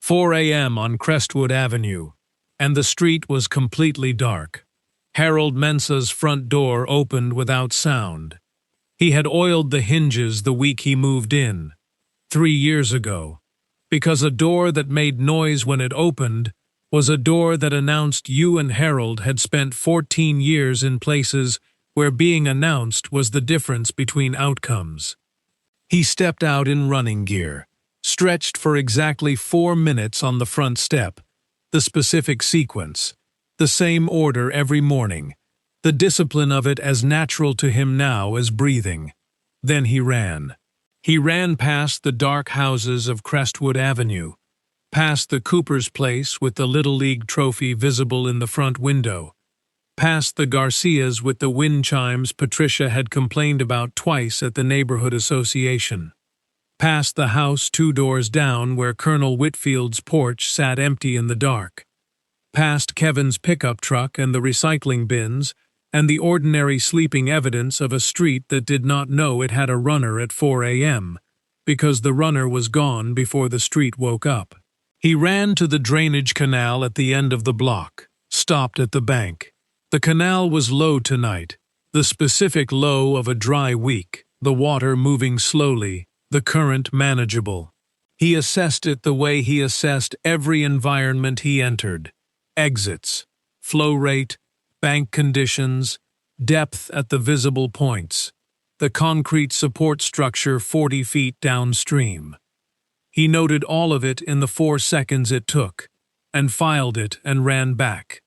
4 a.m. on Crestwood Avenue, and the street was completely dark. Harold Mensah's front door opened without sound. He had oiled the hinges the week he moved in, 3 years ago, because a door that made noise when it opened was a door that announced you and Harold had spent 14 years in places where being announced was the difference between outcomes. He stepped out in running gear, stretched for exactly 4 minutes on the front step, the specific sequence, the same order every morning, the discipline of it as natural to him now as breathing. Then he ran. He ran past the dark houses of Crestwood Avenue, past the Cooper's place with the Little League trophy visible in the front window, past the Garcias with the wind chimes Patricia had complained about twice at the neighborhood association, past the house 2 doors down where Colonel Whitfield's porch sat empty in the dark, past Kevin's pickup truck and the recycling bins and the ordinary sleeping evidence of a street that did not know it had a runner at 4 a.m., because the runner was gone before the street woke up. He ran to the drainage canal at the end of the block, stopped at the bank. The canal was low tonight, the specific low of a dry week, the water moving slowly, the current manageable. He assessed it the way he assessed every environment he entered: exits, flow rate, bank conditions, depth at the visible points, the concrete support structure 40 feet downstream. He noted all of it in the 4 seconds it took, and filed it and ran back.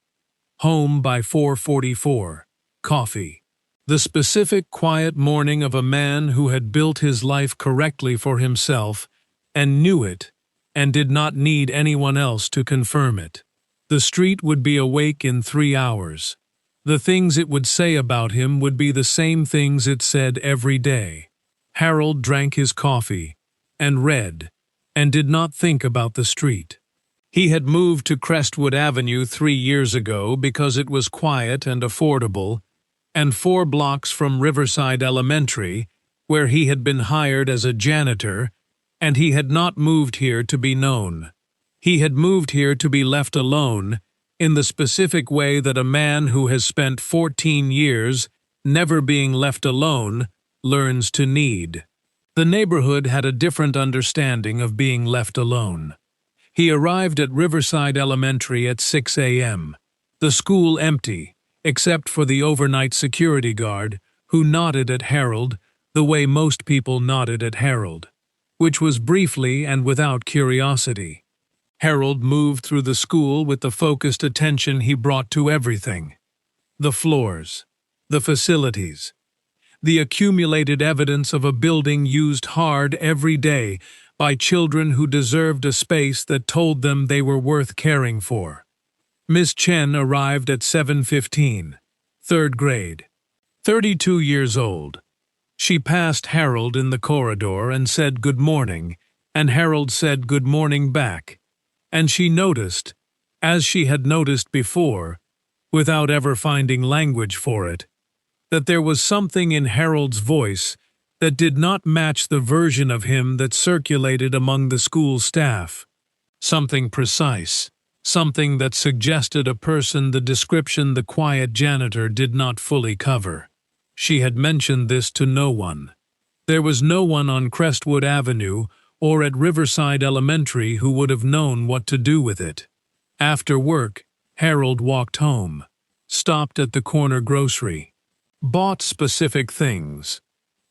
Home by 4:44. Coffee. The specific quiet morning of a man who had built his life correctly for himself and knew it and did not need anyone else to confirm it. The street would be awake in 3 hours. The things it would say about him would be the same things it said every day. Harold drank his coffee and read and did not think about the street. He had moved to Crestwood Avenue 3 years ago because it was quiet and affordable, and 4 blocks from Riverside Elementary, where he had been hired as a janitor, and he had not moved here to be known. He had moved here to be left alone, in the specific way that a man who has spent 14 years never being left alone learns to need. The neighborhood had a different understanding of being left alone. He arrived at Riverside Elementary at 6 a.m., the school empty, except for the overnight security guard, who nodded at Harold the way most people nodded at Harold, which was briefly and without curiosity. Harold moved through the school with the focused attention he brought to everything: the floors, the facilities, the accumulated evidence of a building used hard every day by children who deserved a space that told them they were worth caring for. Miss Chen arrived at 7:15, 3rd grade, 32 years old. She passed Harold in the corridor and said good morning, and Harold said good morning back, and she noticed, as she had noticed before, without ever finding language for it, that there was something in Harold's voice that did not match the version of him that circulated among the school staff. Something precise, something that suggested a person the description the quiet janitor did not fully cover. She had mentioned this to no one. There was no one on Crestwood Avenue or at Riverside Elementary who would have known what to do with it. After work, Harold walked home, stopped at the corner grocery, bought specific things.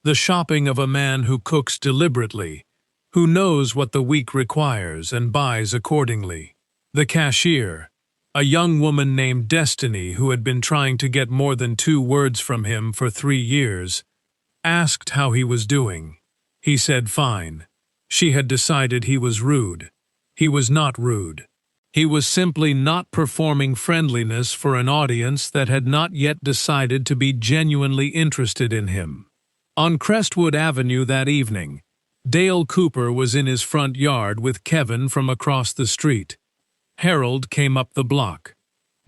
The shopping of a man who cooks deliberately, who knows what the week requires and buys accordingly. The cashier, a young woman named Destiny who had been trying to get more than 2 words from him for 3 years, asked how he was doing. He said fine. She had decided he was rude. He was not rude. He was simply not performing friendliness for an audience that had not yet decided to be genuinely interested in him. On Crestwood Avenue that evening, Dale Cooper was in his front yard with Kevin from across the street. Harold came up the block.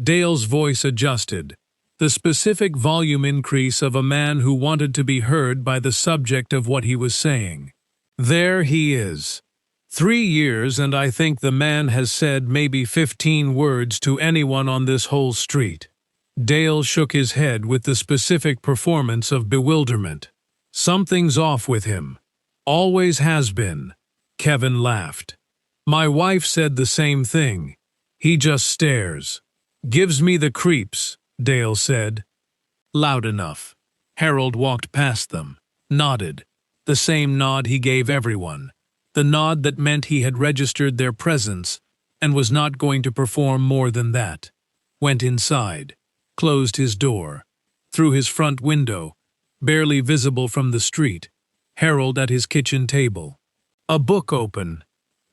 Dale's voice adjusted, the specific volume increase of a man who wanted to be heard by the subject of what he was saying. "There he is. 3 years, and I think the man has said maybe 15 words to anyone on this whole street. Dale shook his head with the specific performance of bewilderment. Something's off with him. Always has been. Kevin laughed. My wife said the same thing. He just stares. Gives me the creeps, Dale said. Loud enough. Harold walked past them, nodded. The same nod he gave everyone. The nod that meant he had registered their presence and was not going to perform more than that. Went inside, closed his door. Through his front window, barely visible from the street, Harold at his kitchen table. A book open.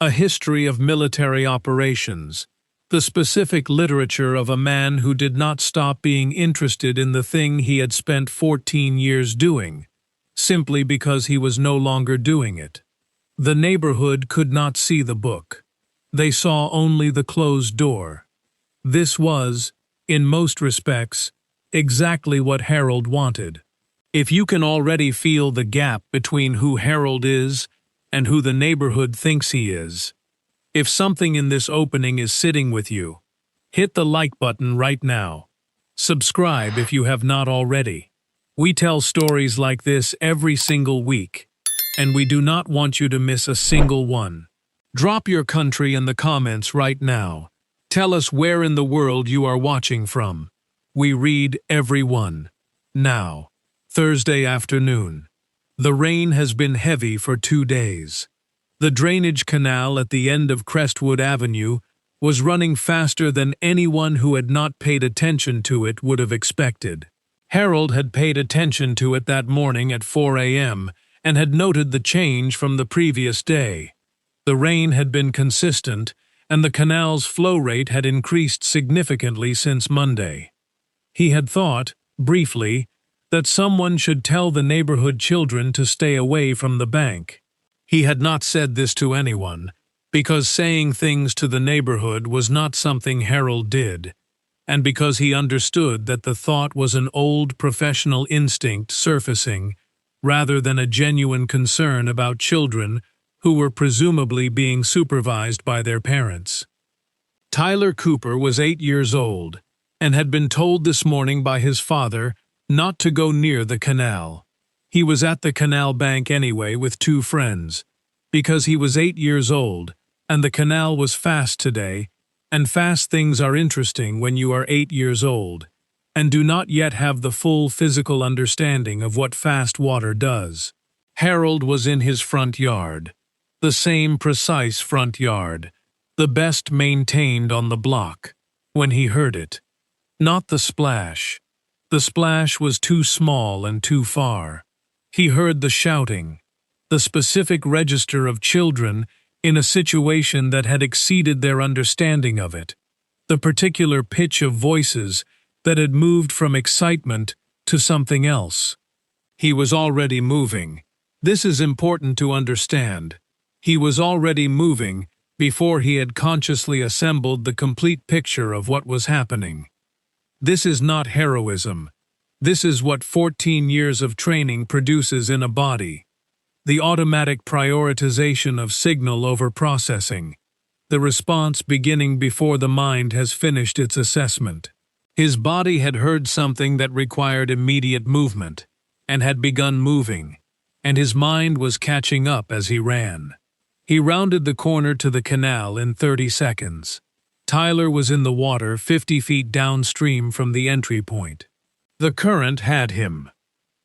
A history of military operations. The specific literature of a man who did not stop being interested in the thing he had spent 14 years doing, simply because he was no longer doing it. The neighborhood could not see the book. They saw only the closed door. This was, in most respects, exactly what Harold wanted. If you can already feel the gap between who Harold is and who the neighborhood thinks he is, if something in this opening is sitting with you, hit the like button right now. Subscribe if you have not already. We tell stories like this every single week, and we do not want you to miss a single one. Drop your country in the comments right now. Tell us where in the world you are watching from. We read every one. Now, Thursday afternoon. The rain has been heavy for 2 days. The drainage canal at the end of Crestwood Avenue was running faster than anyone who had not paid attention to it would have expected. Harold had paid attention to it that morning at 4 a.m. and had noted the change from the previous day. The rain had been consistent, and the canal's flow rate had increased significantly since Monday. He had thought, briefly, that someone should tell the neighborhood children to stay away from the bank. He had not said this to anyone, because saying things to the neighborhood was not something Harold did, and because he understood that the thought was an old professional instinct surfacing, rather than a genuine concern about children who were presumably being supervised by their parents. Tyler Cooper was 8 years old, and had been told this morning by his father not to go near the canal. He was at the canal bank anyway with 2 friends, because he was 8 years old, and the canal was fast today, and fast things are interesting when you are 8 years old, and do not yet have the full physical understanding of what fast water does. Harold was in his front yard, the same precise front yard, the best maintained on the block, when he heard it. Not the splash. The splash was too small and too far. He heard the shouting, the specific register of children in a situation that had exceeded their understanding of it, the particular pitch of voices that had moved from excitement to something else. He was already moving. This is important to understand. He was already moving before he had consciously assembled the complete picture of what was happening. This is not heroism. This is what 14 years of training produces in a body. The automatic prioritization of signal over processing. The response beginning before the mind has finished its assessment. His body had heard something that required immediate movement, and had begun moving, and his mind was catching up as he ran. He rounded the corner to the canal in 30 seconds. Tyler was in the water 50 feet downstream from the entry point. The current had him.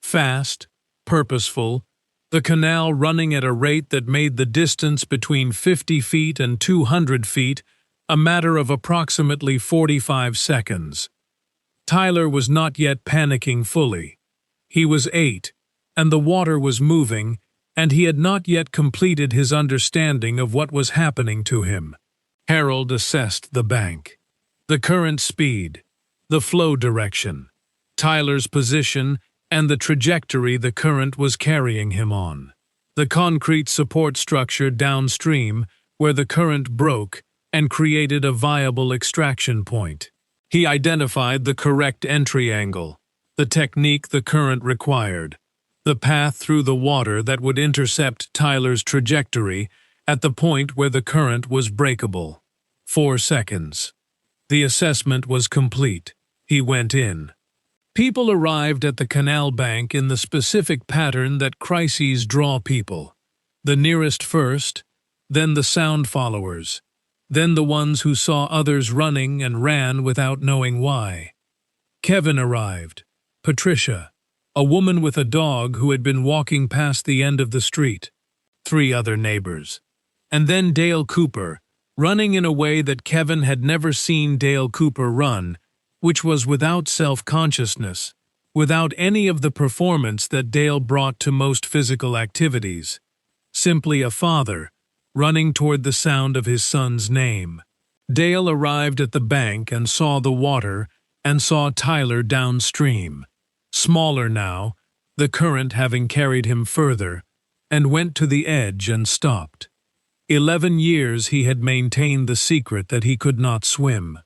Fast, purposeful, the canal running at a rate that made the distance between 50 feet and 200 feet a matter of approximately 45 seconds. Tyler was not yet panicking fully. He was 8, and the water was moving, and he had not yet completed his understanding of what was happening to him. Harold assessed the bank, the current speed, the flow direction, Tyler's position, and the trajectory the current was carrying him on. The concrete support structure downstream where the current broke and created a viable extraction point. He identified the correct entry angle, the technique the current required, the path through the water that would intercept Tyler's trajectory at the point where the current was breakable. 4 seconds. The assessment was complete. He went in. People arrived at the canal bank in the specific pattern that crises draw people. The nearest first, then the sound followers, then the ones who saw others running and ran without knowing why. Kevin arrived. Patricia, a woman with a dog who had been walking past the end of the street. 3 other neighbors. And then Dale Cooper, running in a way that Kevin had never seen Dale Cooper run, which was without self-consciousness, without any of the performance that Dale brought to most physical activities. Simply a father, running toward the sound of his son's name. Dale arrived at the bank and saw the water and saw Tyler downstream. Smaller now, the current having carried him further, and went to the edge and stopped. 11 years he had maintained the secret that he could not swim.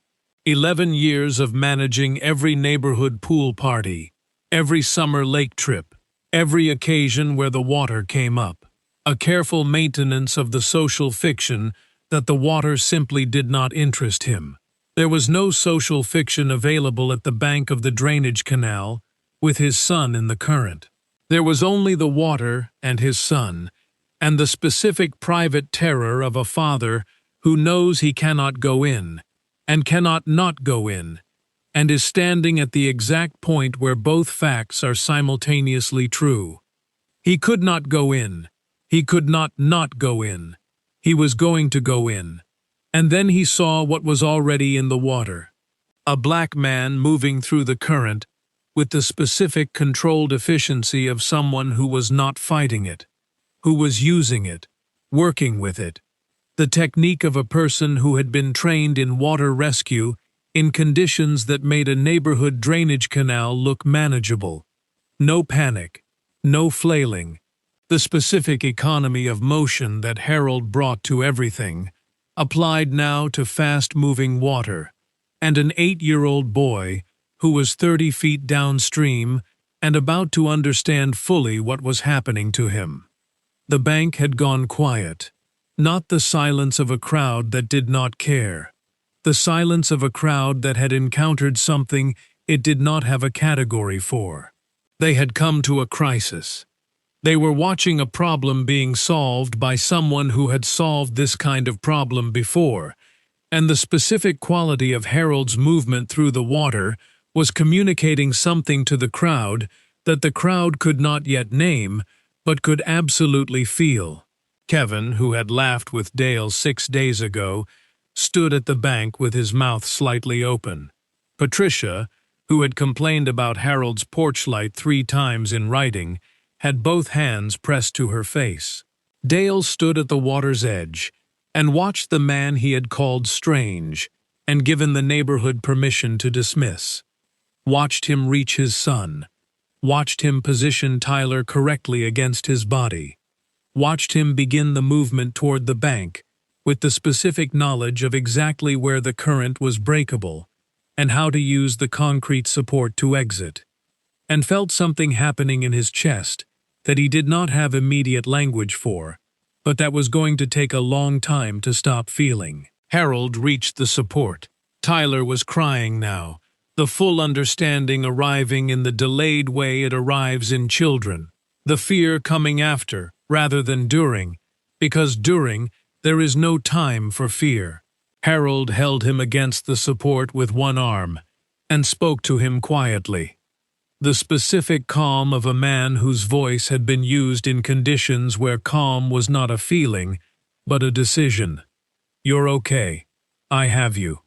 11 years of managing every neighborhood pool party, every summer lake trip, every occasion where the water came up. A careful maintenance of the social fiction that the water simply did not interest him. There was no social fiction available at the bank of the drainage canal, with his son in the current. There was only the water and his son, and the specific private terror of a father who knows he cannot go in, and cannot not go in, and is standing at the exact point where both facts are simultaneously true. He could not go in. He could not go in. He was going to go in. And then he saw what was already in the water. A black man moving through the current with the specific controlled efficiency of someone who was not fighting it, who was using it, working with it. The technique of a person who had been trained in water rescue in conditions that made a neighborhood drainage canal look manageable. No panic, no flailing. The specific economy of motion that Harold brought to everything, applied now to fast-moving water, and an 8-year-old boy who was 30 feet downstream and about to understand fully what was happening to him. The bank had gone quiet, not the silence of a crowd that did not care, the silence of a crowd that had encountered something it did not have a category for. They had come to a crisis. They were watching a problem being solved by someone who had solved this kind of problem before, and the specific quality of Harold's movement through the water was communicating something to the crowd that the crowd could not yet name, but could absolutely feel. Kevin, who had laughed with Dale 6 days ago, stood at the bank with his mouth slightly open. Patricia, who had complained about Harold's porch light 3 times in writing, had both hands pressed to her face. Dale stood at the water's edge and watched the man he had called strange and given the neighborhood permission to dismiss. Watched him reach his son. Watched him position Tyler correctly against his body. Watched him begin the movement toward the bank with the specific knowledge of exactly where the current was breakable and how to use the concrete support to exit. And felt something happening in his chest that he did not have immediate language for, but that was going to take a long time to stop feeling. Harold reached the support. Tyler was crying now, the full understanding arriving in the delayed way it arrives in children, the fear coming after rather than during, because during there is no time for fear. Harold held him against the support with one arm and spoke to him quietly. The specific calm of a man whose voice had been used in conditions where calm was not a feeling, but a decision. "You're okay. I have you.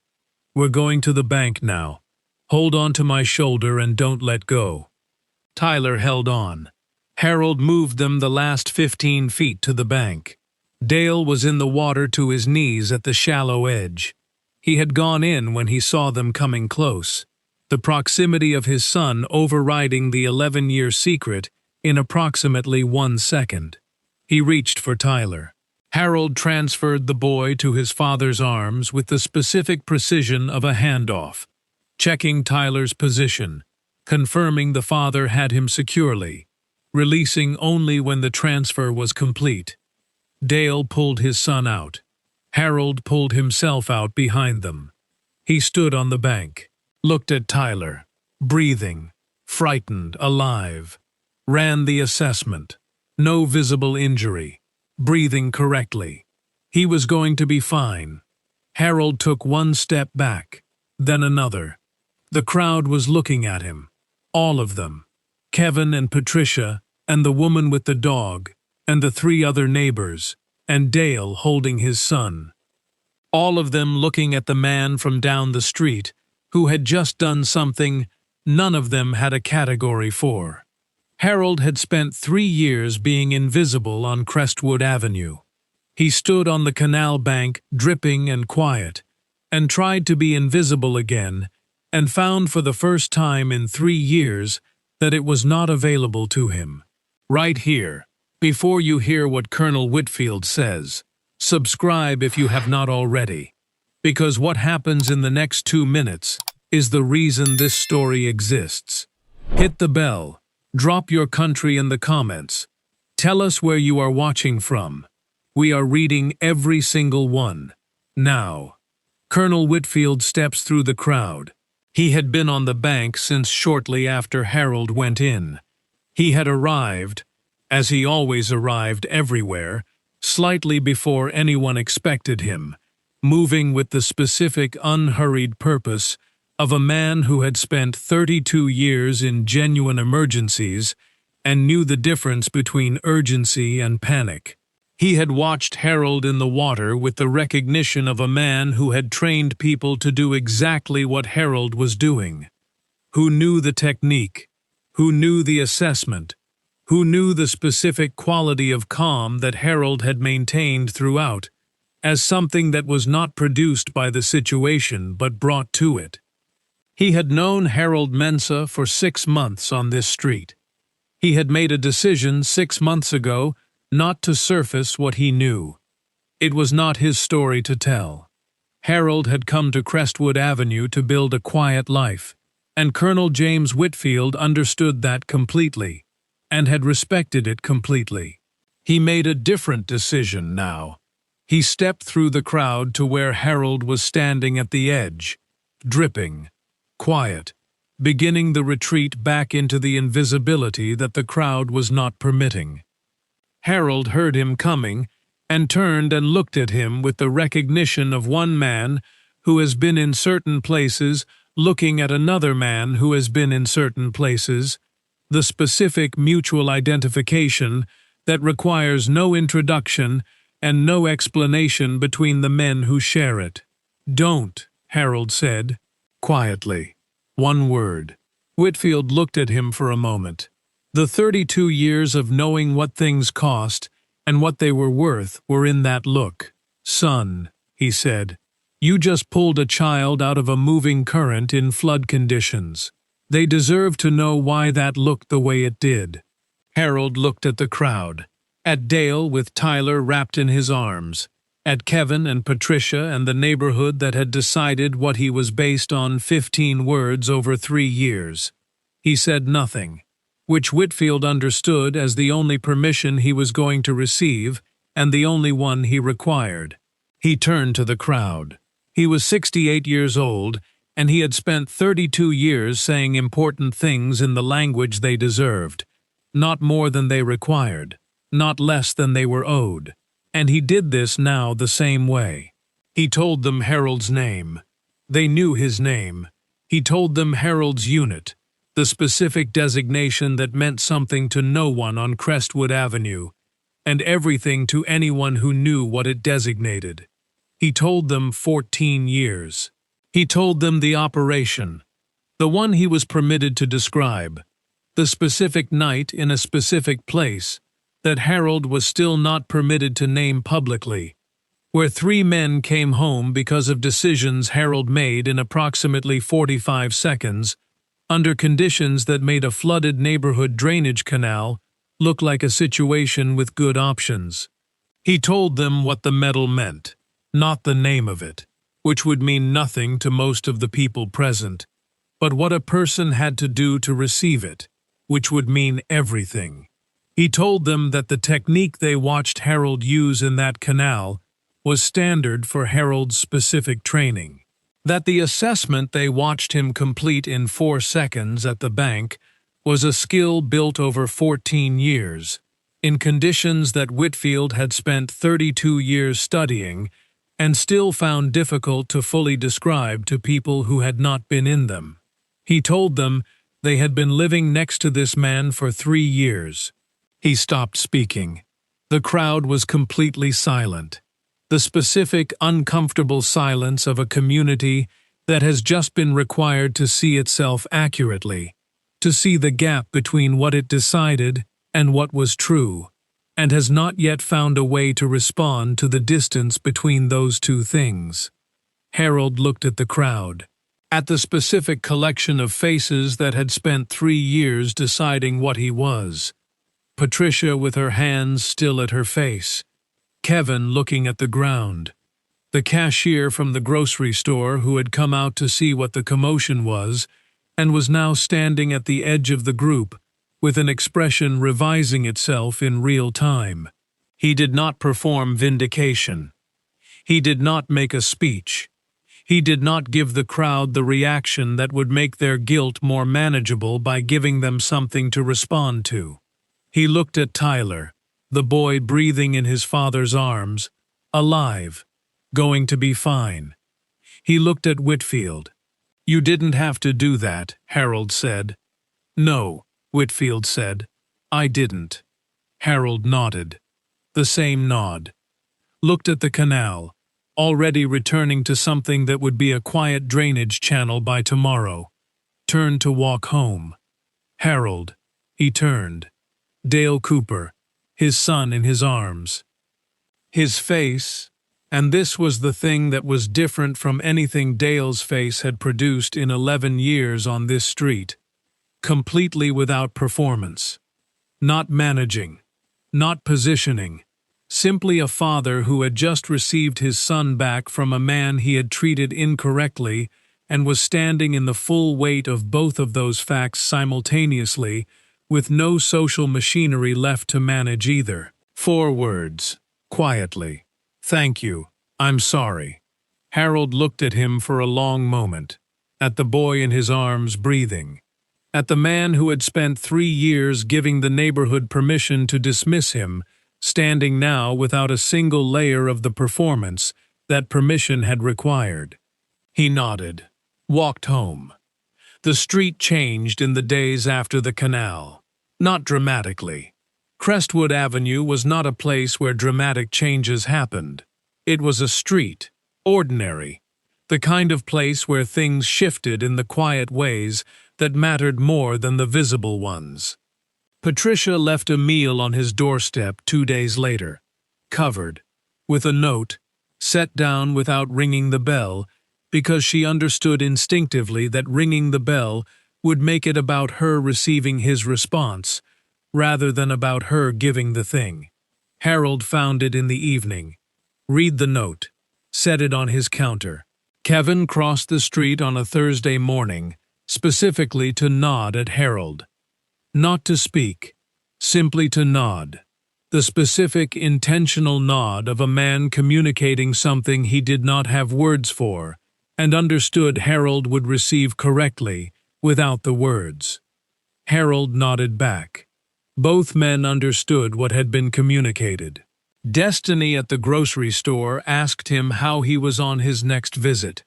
We're going to the bank now. Hold on to my shoulder and don't let go." Tyler held on. Harold moved them the last 15 feet to the bank. Dale was in the water to his knees at the shallow edge. He had gone in when he saw them coming close. The proximity of his son overriding the 11-year secret in approximately 1 second. He reached for Tyler. Harold transferred the boy to his father's arms with the specific precision of a handoff, checking Tyler's position, confirming the father had him securely, releasing only when the transfer was complete. Dale pulled his son out. Harold pulled himself out behind them. He stood on the bank, looked at Tyler, breathing, frightened, alive. Ran the assessment. No visible injury. Breathing correctly. He was going to be fine. Harold took one step back, then another. The crowd was looking at him. All of them. Kevin and Patricia, and the woman with the dog, and the 3 other neighbors, and Dale holding his son. All of them looking at the man from down the street, who had just done something none of them had a category for. Harold had spent 3 years being invisible on Crestwood Avenue. He stood on the canal bank, dripping and quiet, and tried to be invisible again, and found for the first time in 3 years that it was not available to him. Right here, before you hear what Colonel Whitfield says, subscribe if you have not already, because what happens in the next 2 minutes is the reason this story exists. Hit the bell. Drop your country in the comments. Tell us where you are watching from. We are reading every single one. Now, Colonel Whitfield steps through the crowd. He had been on the bank since shortly after Harold went in. He had arrived, as he always arrived everywhere, slightly before anyone expected him, moving with the specific unhurried purpose of a man who had spent 32 years in genuine emergencies and knew the difference between urgency and panic. He had watched Harold in the water with the recognition of a man who had trained people to do exactly what Harold was doing, who knew the technique, who knew the assessment, who knew the specific quality of calm that Harold had maintained throughout, as something that was not produced by the situation but brought to it. He had known Harold Mensah for 6 months on this street. He had made a decision 6 months ago not to surface what he knew. It was not his story to tell. Harold had come to Crestwood Avenue to build a quiet life, and Colonel James Whitfield understood that completely, and had respected it completely. He made a different decision now. He stepped through the crowd to where Harold was standing at the edge, dripping, quiet, beginning the retreat back into the invisibility that the crowd was not permitting. Harold heard him coming and turned and looked at him with the recognition of one man who has been in certain places looking at another man who has been in certain places, the specific mutual identification that requires no introduction and no explanation between the men who share it. "Don't," Harold said, quietly. One word. Whitfield looked at him for a moment. The 32 years of knowing what things cost and what they were worth were in that look. "Son," he said, "you just pulled a child out of a moving current in flood conditions. They deserve to know why that looked the way it did." Harold looked at the crowd, at Dale with Tyler wrapped in his arms, at Kevin and Patricia and the neighborhood that had decided what he was based on 15 words over 3 years. He said nothing, which Whitfield understood as the only permission he was going to receive and the only one he required. He turned to the crowd. He was 68 years old, and he had spent 32 years saying important things in the language they deserved, not more than they required, not less than they were owed. And he did this now the same way. He told them Harold's name. They knew his name. He told them Harold's unit, the specific designation that meant something to no one on Crestwood Avenue, and everything to anyone who knew what it designated. He told them 14 years. He told them the operation, the one he was permitted to describe, the specific night in a specific place, that Harold was still not permitted to name publicly, where 3 men came home because of decisions Harold made in approximately 45 seconds, under conditions that made a flooded neighborhood drainage canal look like a situation with good options. He told them what the medal meant, not the name of it, which would mean nothing to most of the people present, but what a person had to do to receive it, which would mean everything. He told them that the technique they watched Harold use in that canal was standard for Harold's specific training. That the assessment they watched him complete in 4 seconds at the bank was a skill built over 14 years, in conditions that Whitfield had spent 32 years studying and still found difficult to fully describe to people who had not been in them. He told them they had been living next to this man for 3 years. He stopped speaking. The crowd was completely silent. The specific, uncomfortable silence of a community that has just been required to see itself accurately, to see the gap between what it decided and what was true, and has not yet found a way to respond to the distance between those two things. Harold looked at the crowd, at the specific collection of faces that had spent 3 years deciding what he was. Patricia with her hands still at her face, Kevin looking at the ground, the cashier from the grocery store who had come out to see what the commotion was and was now standing at the edge of the group with an expression revising itself in real time. He did not perform vindication. He did not make a speech. He did not give the crowd the reaction that would make their guilt more manageable by giving them something to respond to. He looked at Tyler, the boy breathing in his father's arms, alive, going to be fine. He looked at Whitfield. "You didn't have to do that," Harold said. "No," Whitfield said. "I didn't." Harold nodded. The same nod. Looked at the canal, already returning to something that would be a quiet drainage channel by tomorrow. Turned to walk home. Harold. He turned. Dale Cooper, his son in his arms. His face, and this was the thing that was different from anything Dale's face had produced in 11 years on this street, completely without performance. Not managing, not positioning, simply a father who had just received his son back from a man he had treated incorrectly and was standing in the full weight of both of those facts simultaneously, with no social machinery left to manage either. 4 words, quietly. "Thank you. I'm sorry." Harold looked at him for a long moment, at the boy in his arms breathing, at the man who had spent 3 years giving the neighborhood permission to dismiss him, standing now without a single layer of the performance that permission had required. He nodded, walked home. The street changed in the days after the canal. Not dramatically. Crestwood Avenue was not a place where dramatic changes happened. It was a street, ordinary, the kind of place where things shifted in the quiet ways that mattered more than the visible ones. Patricia left a meal on his doorstep 2 days later, covered, with a note, set down without ringing the bell, because she understood instinctively that ringing the bell would make it about her receiving his response, rather than about her giving the thing. Harold found it in the evening. Read the note. Set it on his counter. Kevin crossed the street on a Thursday morning, specifically to nod at Harold. Not to speak, simply to nod. The specific, intentional nod of a man communicating something he did not have words for, and understood Harold would receive correctly, without the words. Harold nodded back. Both men understood what had been communicated. Destiny at the grocery store asked him how he was on his next visit.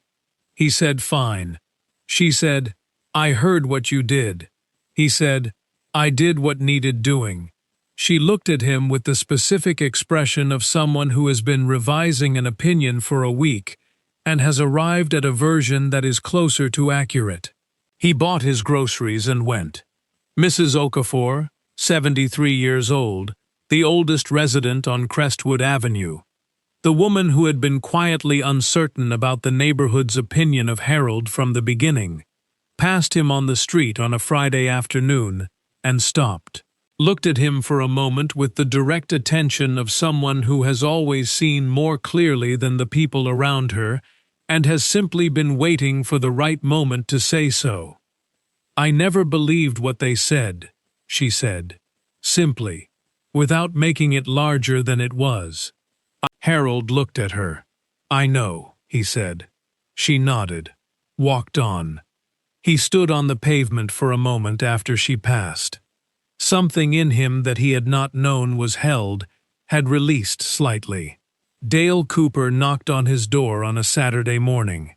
He said, "Fine." She said, "I heard what you did." He said, "I did what needed doing." She looked at him with the specific expression of someone who has been revising an opinion for a week and has arrived at a version that is closer to accurate. He bought his groceries and went. Mrs. Okafor, 73 years old, the oldest resident on Crestwood Avenue, the woman who had been quietly uncertain about the neighborhood's opinion of Harold from the beginning, passed him on the street on a Friday afternoon and stopped. Looked at him for a moment with the direct attention of someone who has always seen more clearly than the people around her and has simply been waiting for the right moment to say so. "I never believed what they said," she said. Simply, without making it larger than it was. Harold looked at her. "I know," he said. She nodded, walked on. He stood on the pavement for a moment after she passed. Something in him that he had not known was held had released slightly. Dale Cooper knocked on his door on a Saturday morning.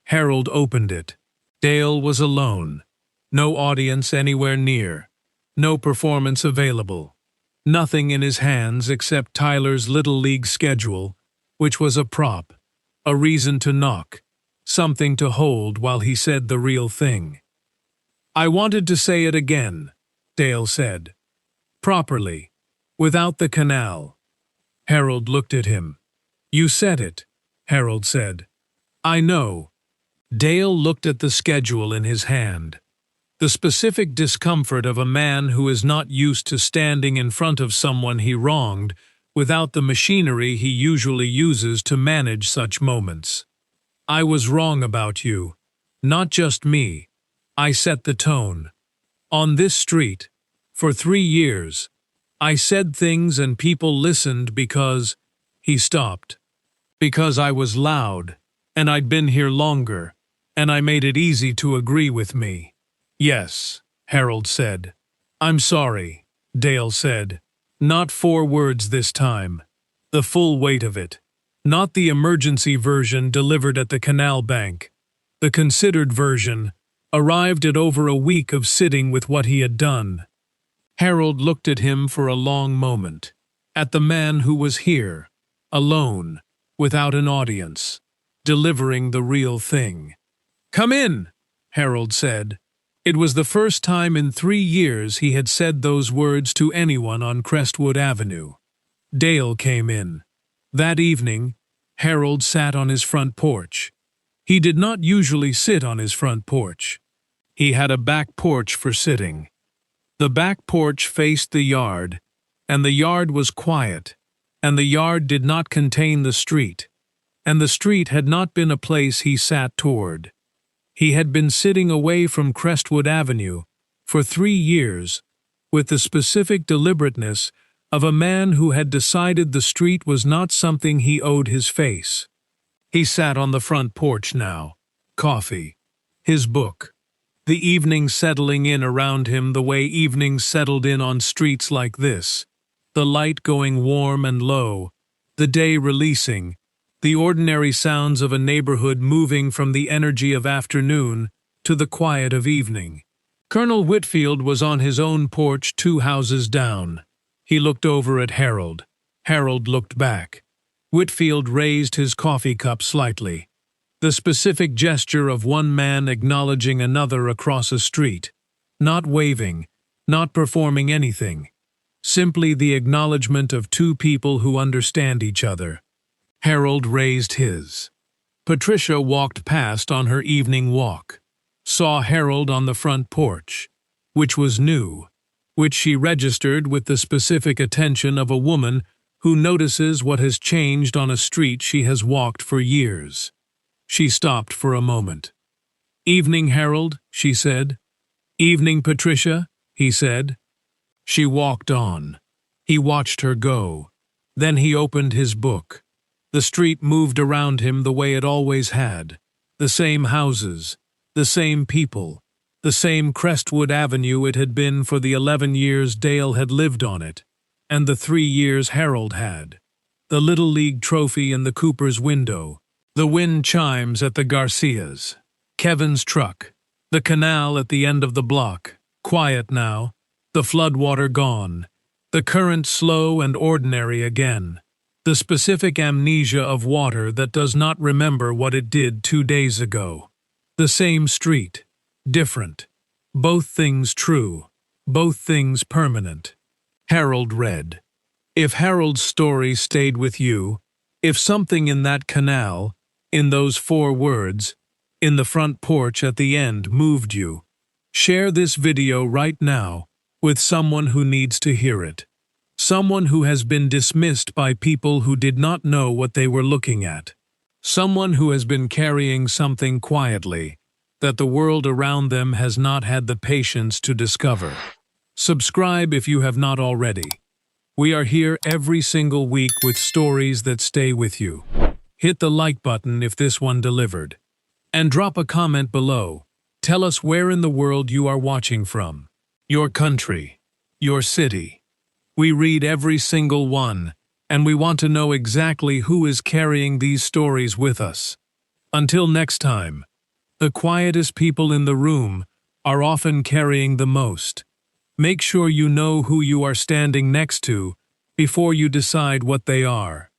Harold opened it. Dale was alone. No audience anywhere near. No performance available. Nothing in his hands except Tyler's Little League schedule, which was a prop, a reason to knock, something to hold while he said the real thing. "I wanted to say it again," Dale said. "Properly, without the canal." Harold looked at him. "You said it," Harold said. "I know." Dale looked at the schedule in his hand. The specific discomfort of a man who is not used to standing in front of someone he wronged without the machinery he usually uses to manage such moments. "I was wrong about you. Not just me. I set the tone. On this street, for 3 years, I said things and people listened because—" He stopped. "Because I was loud, and I'd been here longer, and I made it easy to agree with me." "Yes," Harold said. "I'm sorry," Dale said. Not 4 words this time. The full weight of it. Not the emergency version delivered at the canal bank. The considered version arrived at over a week of sitting with what he had done. Harold looked at him for a long moment. At the man who was here, alone, without an audience, delivering the real thing. "Come in," Harold said. It was the first time in 3 years he had said those words to anyone on Crestwood Avenue. Dale came in. That evening, Harold sat on his front porch. He did not usually sit on his front porch. He had a back porch for sitting. The back porch faced the yard, and the yard was quiet, and the yard did not contain the street, and the street had not been a place he sat toward. He had been sitting away from Crestwood Avenue for 3 years, with the specific deliberateness of a man who had decided the street was not something he owed his face. He sat on the front porch now, coffee, his book, the evening settling in around him the way evenings settled in on streets like this, the light going warm and low, the day releasing, the ordinary sounds of a neighborhood moving from the energy of afternoon to the quiet of evening. Colonel Whitfield was on his own porch 2 houses down. He looked over at Harold. Harold looked back. Whitfield raised his coffee cup slightly. The specific gesture of one man acknowledging another across a street, not waving, not performing anything. Simply the acknowledgement of 2 people who understand each other. Harold raised his. Patricia walked past on her evening walk, saw Harold on the front porch, which was new, which she registered with the specific attention of a woman who notices what has changed on a street she has walked for years. She stopped for a moment. "Evening, Harold," she said. "Evening, Patricia," he said. She walked on. He watched her go. Then he opened his book. The street moved around him the way it always had. The same houses, the same people, the same Crestwood Avenue it had been for the 11 years Dale had lived on it, and the 3 years Harold had. The Little League trophy in the Cooper's window, the wind chimes at the Garcias, Kevin's truck, the canal at the end of the block, quiet now, the floodwater gone, the current slow and ordinary again. The specific amnesia of water that does not remember what it did 2 days ago. The same street, different. Both things true, both things permanent. Harold read. If Harold's story stayed with you, if something in that canal, in those 4 words, in the front porch at the end moved you, share this video right now with someone who needs to hear it. Someone who has been dismissed by people who did not know what they were looking at. Someone who has been carrying something quietly that the world around them has not had the patience to discover. Subscribe if you have not already. We are here every single week with stories that stay with you. Hit the like button if this one delivered. And drop a comment below. Tell us where in the world you are watching from. Your country. Your city. We read every single one, and we want to know exactly who is carrying these stories with us. Until next time, the quietest people in the room are often carrying the most. Make sure you know who you are standing next to before you decide what they are.